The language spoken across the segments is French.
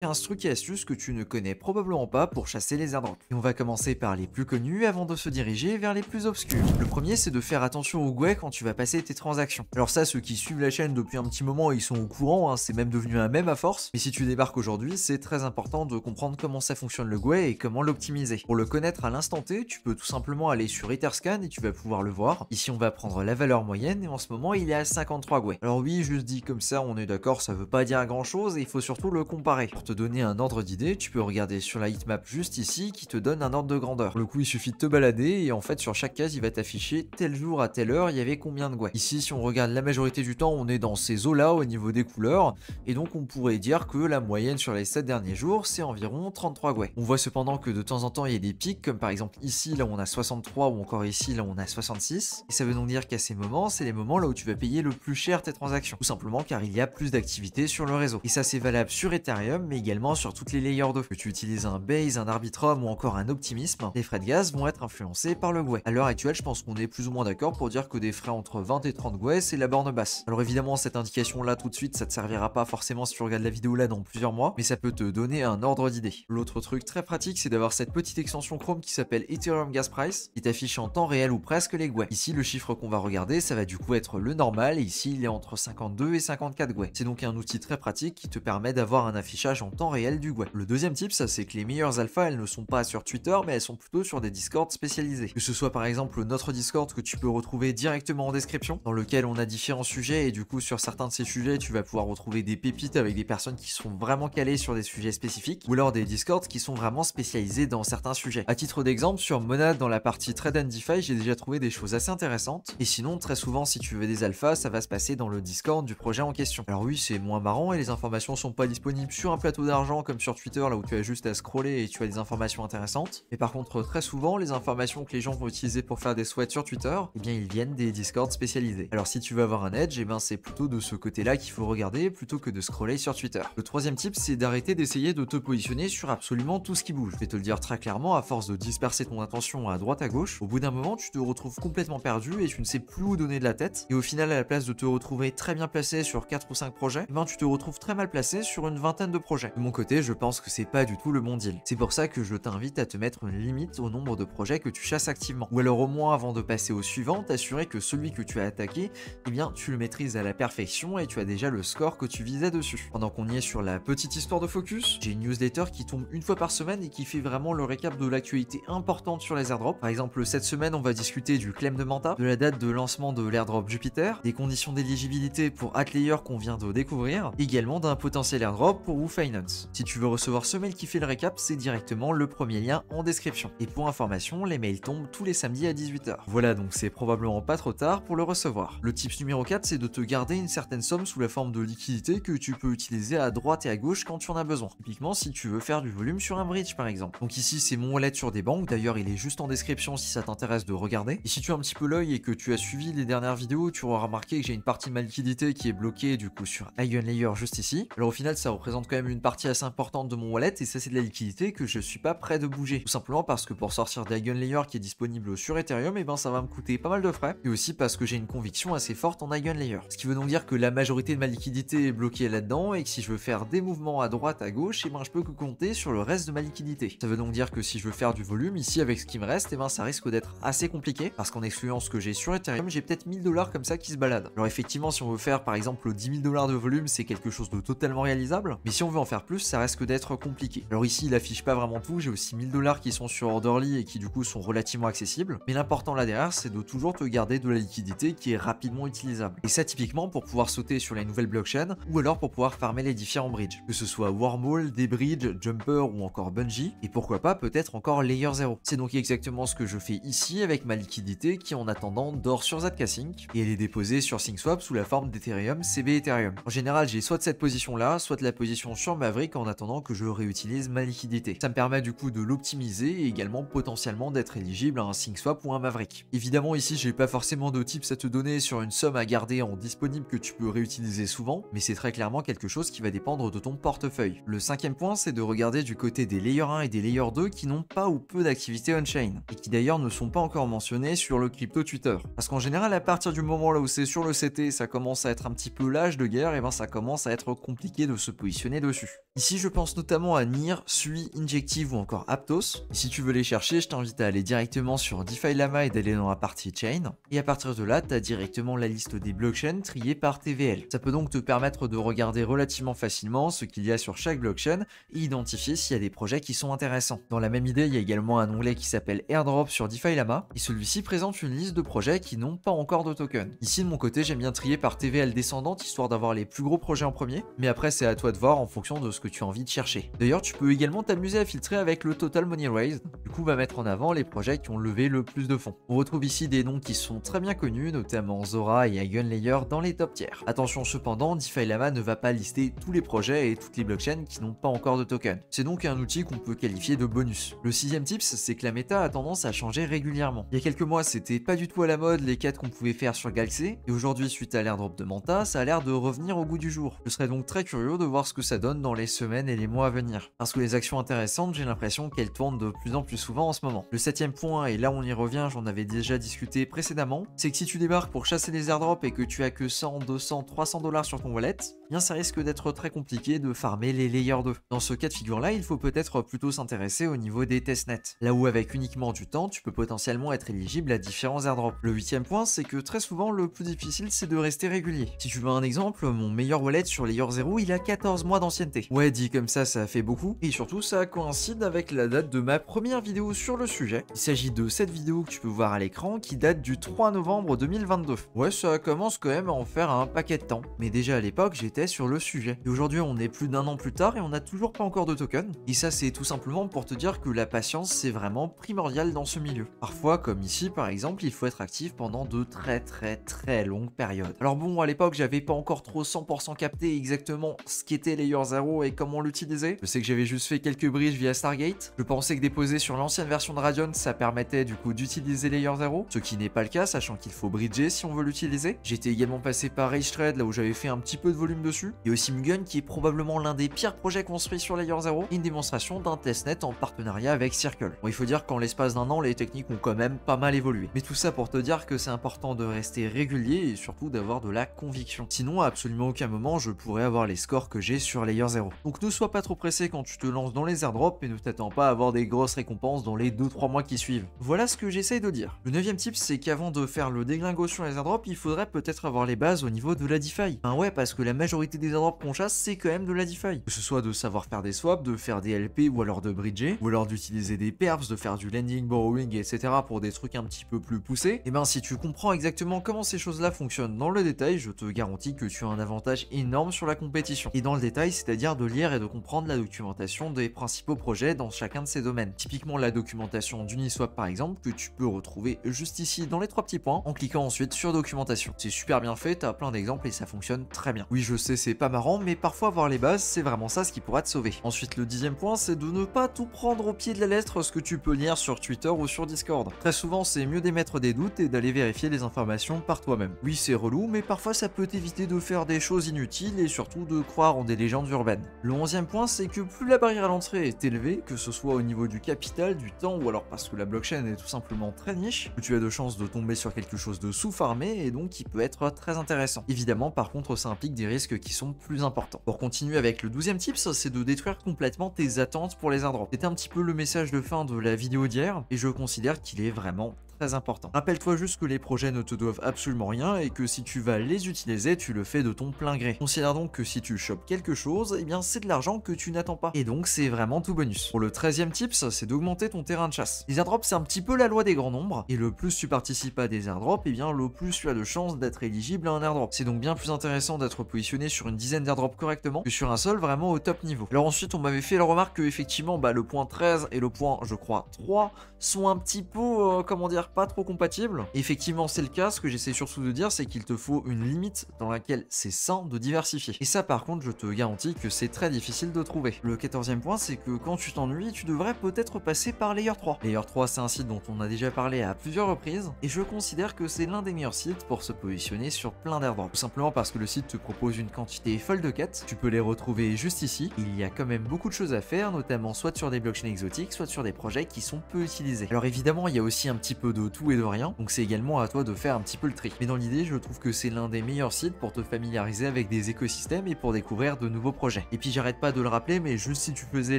15 trucs et astuces que tu ne connais probablement pas pour chasser les airdrops. Et on va commencer par les plus connus avant de se diriger vers les plus obscurs. Le premier, c'est de faire attention au GUI quand tu vas passer tes transactions. Alors ça, ceux qui suivent la chaîne depuis un petit moment, ils sont au courant, hein, c'est même devenu un mème à force. Mais si tu débarques aujourd'hui, c'est très important de comprendre comment ça fonctionne le GUI et comment l'optimiser. Pour le connaître à l'instant T, tu peux tout simplement aller sur Etherscan et tu vas pouvoir le voir. Ici, on va prendre la valeur moyenne et en ce moment, il est à 53 GUI. Alors oui, juste dit comme ça, on est d'accord, ça veut pas dire grand chose et il faut surtout le comparer. Pour te donner un ordre d'idée, tu peux regarder sur la heatmap juste ici qui te donne un ordre de grandeur. Pour le coup, il suffit de te balader et en fait sur chaque case, il va t'afficher tel jour à telle heure, il y avait combien de GUI. Ici, si on regarde la majorité du temps, on est dans ces eaux-là au niveau des couleurs et donc on pourrait dire que la moyenne sur les 7 derniers jours, c'est environ 33 GUI. On voit cependant que de temps en temps, il y a des pics comme par exemple ici, là où on a 63 ou encore ici, là où on a 66. Et ça veut donc dire qu'à ces moments, c'est les moments là où tu vas payer le plus cher tes transactions. Tout simplement car il y a plus d'activité sur le réseau. Et ça, c'est valable sur Ethereum, mais également sur toutes les layers 2. Que tu utilises un Base, un Arbitrum ou encore un Optimisme, les frais de gaz vont être influencés par le GUI. À l'heure actuelle, je pense qu'on est plus ou moins d'accord pour dire que des frais entre 20 et 30 GUI, c'est la borne basse. Alors évidemment, cette indication là tout de suite, ça te servira pas forcément si tu regardes la vidéo là dans plusieurs mois, mais ça peut te donner un ordre d'idée. L'autre truc très pratique, c'est d'avoir cette petite extension Chrome qui s'appelle Ethereum Gas Price, qui t'affiche en temps réel ou presque les GUI. Ici, le chiffre qu'on va regarder, ça va du coup être le normal, et ici, il est entre 52 et 54 GUI. C'est donc un outil très pratique qui te permet d'avoir un affichage en temps réel du GUI. Le deuxième type, ça c'est que les meilleures alphas, elles ne sont pas sur Twitter, mais elles sont plutôt sur des Discord spécialisés. Que ce soit par exemple notre Discord que tu peux retrouver directement en description, dans lequel on a différents sujets, et du coup sur certains de ces sujets, tu vas pouvoir retrouver des pépites avec des personnes qui sont vraiment calées sur des sujets spécifiques, ou alors des Discords qui sont vraiment spécialisés dans certains sujets. À titre d'exemple, sur Monad, dans la partie Trade and DeFi, j'ai déjà trouvé des choses assez intéressantes, et sinon, très souvent, si tu veux des alphas, ça va se passer dans le Discord du projet en question. Alors oui, c'est moins marrant, et les informations sont pas disponibles sur un plateau d'argent comme sur Twitter, là où tu as juste à scroller et tu as des informations intéressantes. Mais par contre, très souvent, les informations que les gens vont utiliser pour faire des sweats sur Twitter, eh bien, ils viennent des Discords spécialisés. Alors si tu veux avoir un edge, eh ben, c'est plutôt de ce côté-là qu'il faut regarder, plutôt que de scroller sur Twitter. Le troisième type, c'est d'arrêter d'essayer de te positionner sur absolument tout ce qui bouge. Je vais te le dire très clairement, à force de disperser ton attention à droite à gauche, au bout d'un moment, tu te retrouves complètement perdu et tu ne sais plus où donner de la tête. Et au final, à la place de te retrouver très bien placé sur 4 ou 5 projets, eh ben, tu te retrouves très mal placé sur une vingtaine de projets. De mon côté, je pense que c'est pas du tout le bon deal. C'est pour ça que je t'invite à te mettre une limite au nombre de projets que tu chasses activement. Ou alors au moins avant de passer au suivant, t'assurer que celui que tu as attaqué, eh bien tu le maîtrises à la perfection et tu as déjà le score que tu visais dessus. Pendant qu'on y est sur la petite histoire de focus, j'ai une newsletter qui tombe une fois par semaine et qui fait vraiment le récap de l'actualité importante sur les airdrops. Par exemple, cette semaine, on va discuter du claim de Manta, de la date de lancement de l'airdrop Jupiter, des conditions d'éligibilité pour Atlayer qu'on vient de découvrir, également d'un potentiel airdrop pour Wu Finance. Si tu veux recevoir ce mail qui fait le récap, c'est directement le premier lien en description. Et pour information, les mails tombent tous les samedis à 18 h. Voilà, donc c'est probablement pas trop tard pour le recevoir. Le tips numéro 4, c'est de te garder une certaine somme sous la forme de liquidité que tu peux utiliser à droite et à gauche quand tu en as besoin. Typiquement, si tu veux faire du volume sur un bridge par exemple. Donc ici, c'est mon wallet sur des banques, d'ailleurs il est juste en description si ça t'intéresse de regarder. Et si tu as un petit peu l'œil et que tu as suivi les dernières vidéos, tu auras remarqué que j'ai une partie de ma liquidité qui est bloquée du coup sur Eigenlayer juste ici. Alors au final, ça représente quand même une partie assez importante de mon wallet et ça c'est de la liquidité que je suis pas prêt de bouger. Tout simplement parce que pour sortir d'Eigenlayer qui est disponible sur Ethereum, et ben ça va me coûter pas mal de frais. Et aussi parce que j'ai une conviction assez forte en Eigenlayer. Ce qui veut donc dire que la majorité de ma liquidité est bloquée là-dedans et que si je veux faire des mouvements à droite, à gauche, et ben je peux que compter sur le reste de ma liquidité. Ça veut donc dire que si je veux faire du volume ici avec ce qui me reste, et ben ça risque d'être assez compliqué parce qu'en excluant ce que j'ai sur Ethereum, j'ai peut-être 1000 $ comme ça qui se baladent. Alors effectivement, si on veut faire par exemple 10 000 $ de volume, c'est quelque chose de totalement réalisable, mais si on veut en faire plus, ça risque d'être compliqué. Alors ici, il affiche pas vraiment tout, j'ai aussi 1000 $ qui sont sur Orderly et qui du coup sont relativement accessibles, mais l'important là derrière, c'est de toujours te garder de la liquidité qui est rapidement utilisable. Et ça typiquement pour pouvoir sauter sur les nouvelles blockchains ou alors pour pouvoir farmer les différents bridges, que ce soit Wormhole, Debridge, Jumper ou encore Bungie, et pourquoi pas peut-être encore Layer 0. C'est donc exactement ce que je fais ici avec ma liquidité qui en attendant dort sur Zcash et elle est déposée sur SyncSwap sous la forme d'Ethereum CB Ethereum. En général, j'ai soit de cette position là, soit de la position sur Maverick en attendant que je réutilise ma liquidité. Ça me permet du coup de l'optimiser et également potentiellement d'être éligible à un SyncSwap ou un Maverick. Évidemment ici j'ai pas forcément de tips à te donner sur une somme à garder en disponible que tu peux réutiliser souvent, mais c'est très clairement quelque chose qui va dépendre de ton portefeuille. Le cinquième point, c'est de regarder du côté des Layer 1 et des Layer 2 qui n'ont pas ou peu d'activité on-chain et qui d'ailleurs ne sont pas encore mentionnés sur le crypto Twitter. Parce qu'en général, à partir du moment là où c'est sur le CT, ça commence à être un petit peu l'âge de guerre, et ben ça commence à être compliqué de se positionner dessus. Ici, je pense notamment à Near, Sui, Injective ou encore Aptos. Et si tu veux les chercher, je t'invite à aller directement sur DeFi Lama et d'aller dans la partie Chain. Et à partir de là, tu as directement la liste des blockchains triées par TVL. Ça peut donc te permettre de regarder relativement facilement ce qu'il y a sur chaque blockchain et identifier s'il y a des projets qui sont intéressants. Dans la même idée, il y a également un onglet qui s'appelle Airdrop sur DeFi Lama et celui-ci présente une liste de projets qui n'ont pas encore de token. Ici, de mon côté, j'aime bien trier par TVL descendante histoire d'avoir les plus gros projets en premier, mais après, c'est à toi de voir en fonction de ce que tu as envie de chercher. D'ailleurs, tu peux également t'amuser à filtrer avec le Total Money Raised. Du coup, va mettre en avant les projets qui ont levé le plus de fonds. On retrouve ici des noms qui sont très bien connus, notamment Zora et Eigenlayer dans les top tiers. Attention cependant, DeFi Lama ne va pas lister tous les projets et toutes les blockchains qui n'ont pas encore de token. C'est donc un outil qu'on peut qualifier de bonus. Le sixième tips, c'est que la méta a tendance à changer régulièrement. Il y a quelques mois, c'était pas du tout à la mode les quêtes qu'on pouvait faire sur Galaxy, et aujourd'hui, suite à l'airdrop de Manta, ça a l'air de revenir au goût du jour. Je serais donc très curieux de voir ce que ça donne dans les semaines et les mois à venir. Parce que les actions intéressantes, j'ai l'impression qu'elles tournent de plus en plus souvent en ce moment. Le septième point, et là on y revient, j'en avais déjà discuté précédemment, c'est que si tu débarques pour chasser les airdrops et que tu as que 100, 200, 300 dollars sur ton wallet, bien ça risque d'être très compliqué de farmer les layers 2. Dans ce cas de figure là, il faut peut-être plutôt s'intéresser au niveau des testnets. Là où avec uniquement du temps, tu peux potentiellement être éligible à différents airdrops. Le huitième point, c'est que très souvent le plus difficile c'est de rester régulier. Si tu veux un exemple, mon meilleur wallet sur Layer 0, il a 14 mois d'ancienneté. Ouais, dit comme ça fait beaucoup, et surtout ça coïncide avec la date de ma première vidéo sur le sujet. Il s'agit de cette vidéo que tu peux voir à l'écran qui date du 3 novembre 2022. Ouais, ça commence quand même à en faire un paquet de temps, mais déjà à l'époque j'étais sur le sujet. Et aujourd'hui on est plus d'un an plus tard et on n'a toujours pas encore de token. Et ça c'est tout simplement pour te dire que la patience c'est vraiment primordial dans ce milieu. Parfois, comme ici par exemple, il faut être actif pendant de très longues périodes. Alors bon, à l'époque j'avais pas encore trop 100% capté exactement ce qu'était Layer 0 et comment l'utiliser. Je sais que j'avais juste fait quelques bridges via Stargate. Je pensais que déposer sur l'ancienne version de Radion, ça permettait du coup d'utiliser Layer 0, ce qui n'est pas le cas, sachant qu'il faut bridger si on veut l'utiliser. J'étais également passé par Rage Trade, là où j'avais fait un petit peu de volume dessus. Et aussi Mugun, qui est probablement l'un des pires projets construits sur Layer 0, et une démonstration d'un testnet en partenariat avec Circle. Bon, il faut dire qu'en l'espace d'un an, les techniques ont quand même pas mal évolué. Mais tout ça pour te dire que c'est important de rester régulier et surtout d'avoir de la conviction. Sinon, à absolument aucun moment, je pourrais avoir les scores que j'ai sur Layer 0. Donc ne sois pas trop pressé quand tu te lances dans les airdrops et ne t'attends pas à avoir des grosses récompenses dans les 2-3 mois qui suivent. Voilà ce que j'essaye de dire. Le 9ème tip, c'est qu'avant de faire le déglingo sur les airdrops, il faudrait peut-être avoir les bases au niveau de la DeFi. Ben ouais, parce que la majorité des airdrops qu'on chasse, c'est quand même de la DeFi. Que ce soit de savoir faire des swaps, de faire des LP ou alors de bridger, ou alors d'utiliser des perps, de faire du lending, borrowing, etc. pour des trucs un petit peu plus poussés. Et ben si tu comprends exactement comment ces choses-là fonctionnent dans le détail, je te garantis que tu as un avantage énorme sur la compétition. Et dans le détail, c'est-à-dire de lire et de comprendre la documentation des principaux projets dans chacun de ces domaines. Typiquement la documentation d'Uniswap par exemple, que tu peux retrouver juste ici dans les 3 petits points, en cliquant ensuite sur documentation. C'est super bien fait, t'as plein d'exemples et ça fonctionne très bien. Oui, je sais, c'est pas marrant, mais parfois avoir les bases, c'est vraiment ça ce qui pourra te sauver. Ensuite, le 10ème point, c'est de ne pas tout prendre au pied de la lettre ce que tu peux lire sur Twitter ou sur Discord. Très souvent, c'est mieux d'émettre des doutes et d'aller vérifier les informations par toi-même. Oui, c'est relou, mais parfois ça peut t'éviter de faire des choses inutiles et surtout de croire en des légendes urbaines. Le 11e point, c'est que plus la barrière à l'entrée est élevée, que ce soit au niveau du capital, du temps ou alors parce que la blockchain est tout simplement très niche, que tu as de chances de tomber sur quelque chose de sous-farmé et donc qui peut être très intéressant. Évidemment, par contre, ça implique des risques qui sont plus importants. Pour continuer avec le 12e tips, c'est de détruire complètement tes attentes pour les airdrops. C'était un petit peu le message de fin de la vidéo d'hier et je considère qu'il est vraiment très important. Rappelle-toi juste que les projets ne te doivent absolument rien et que si tu vas les utiliser, tu le fais de ton plein gré. Considère donc que si tu chopes quelque chose, eh bien c'est de l'argent que tu n'attends pas. Et donc c'est vraiment tout bonus. Pour le 13e tips, c'est d'augmenter ton terrain de chasse. Les airdrops, c'est un petit peu la loi des grands nombres, et le plus tu participes à des airdrops, eh bien le plus tu as de chances d'être éligible à un airdrop. C'est donc bien plus intéressant d'être positionné sur une dizaine d'airdrops correctement que sur un seul vraiment au top niveau. Alors ensuite, on m'avait fait la remarque que effectivement, le point 13 et le point, je crois, 3 sont un petit peu, comment dire, pas trop compatibles. Et effectivement, c'est le cas. Ce que j'essaie surtout de dire, c'est qu'il te faut une limite dans laquelle c'est sain de diversifier. Et ça, par contre, je te garantis que c'est très difficile de trouver. Le 14e point, c'est que quand tu t'ennuies, tu devrais peut-être passer par Layer 3. Layer 3, c'est un site dont on a déjà parlé à plusieurs reprises, et je considère que c'est l'un des meilleurs sites pour se positionner sur plein d'airdrops. Tout simplement parce que le site te propose une quantité folle de quêtes. Tu peux les retrouver juste ici. Il y a quand même beaucoup de choses à faire, notamment soit sur des blockchains exotiques, soit sur des projets qui sont peu utilisés. Alors évidemment, il y a aussi un petit peu de tout et de rien, donc c'est également à toi de faire un petit peu le tri. Mais dans l'idée, je trouve que c'est l'un des meilleurs sites pour te familiariser avec des écosystèmes et pour découvrir de nouveaux projets. Et puis j'arrête pas de le rappeler, mais juste si tu faisais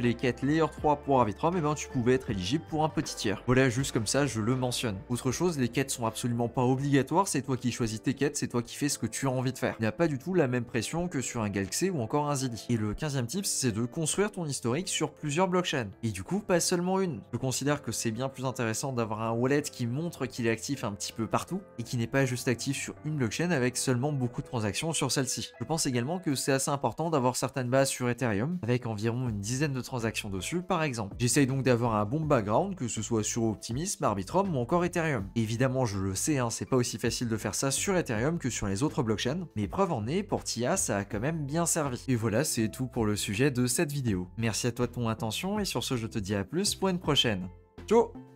les quêtes Layer 3 pour Arbitrum, et ben tu pouvais être éligible pour un petit tiers. Voilà, juste comme ça, je le mentionne. Autre chose, les quêtes sont absolument pas obligatoires, c'est toi qui choisis tes quêtes, c'est toi qui fais ce que tu as envie de faire. Il n'y a pas du tout la même pression que sur un Galaxy ou encore un Zilli. Et le 15e tips, c'est de construire ton historique sur plusieurs blockchains. Et du coup, pas seulement une. Je considère que c'est bien plus intéressant d'avoir un wallet qui montre qu'il est actif un petit peu partout et qui n'est pas juste actif sur une blockchain avec seulement beaucoup de transactions sur celle-ci. Je pense également que c'est assez important d'avoir certaines bases sur Ethereum avec environ une dizaine de transactions dessus par exemple. J'essaye donc d'avoir un bon background, que ce soit sur Optimism, Arbitrum ou encore Ethereum. Évidemment, je le sais, c'est pas aussi facile de faire ça sur Ethereum que sur les autres blockchains, mais preuve en est, pour TIA, ça a quand même bien servi. Et voilà, c'est tout pour le sujet de cette vidéo. Merci à toi de ton attention et sur ce, je te dis à plus pour une prochaine. Ciao!